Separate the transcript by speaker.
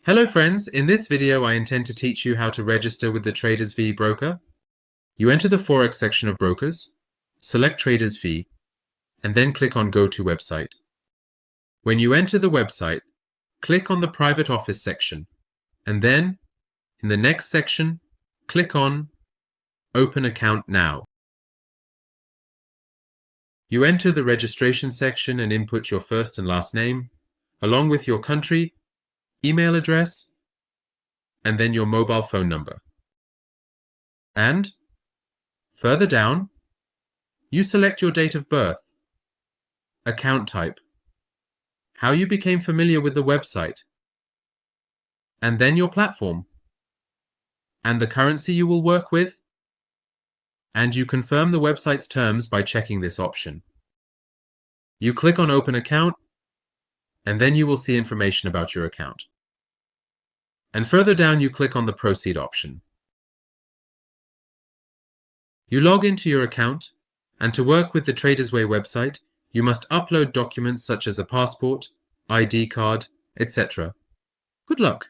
Speaker 1: Hello friends, in this video I intend to teach you how to register with the TradersWay Broker. You enter the forex section of brokers, select TradersWay, and then click on Go to Website. When you enter the website, click on the Private Office section, and then, in the next section, click on Open Account Now. You enter the registration section and input your first and last name, along with your country, email address, and then your mobile phone number. And, further down, you select your date of birth, account type, how you became familiar with the website, and then your platform, and the currency you will work with, and you confirm the website's terms by checking this option. You click on Open Account, and then you will see information about your account. And further down you click on the Proceed option. You log into your account, and to work with the TradersWay website, you must upload documents such as a passport, ID card, etc. Good luck!